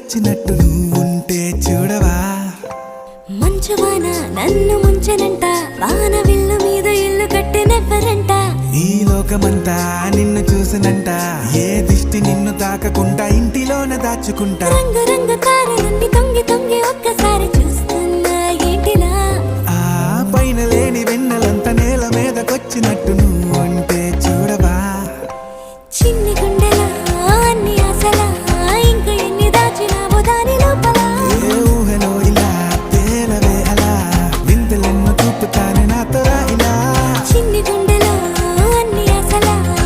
వచ్చినట్టు నువ్వుంటే చూడవా మంచువాన నన్ను ముంచెనంట వాన విల్లు మీద ఇల్లు కట్టినెవ్వరంట ఈ లోకమంతా నిన్ను చూసినంట ఏ దిష్టి నిన్ను తాకకుండా ఇంటిలోన దాచుకుంటా రంగు రంగు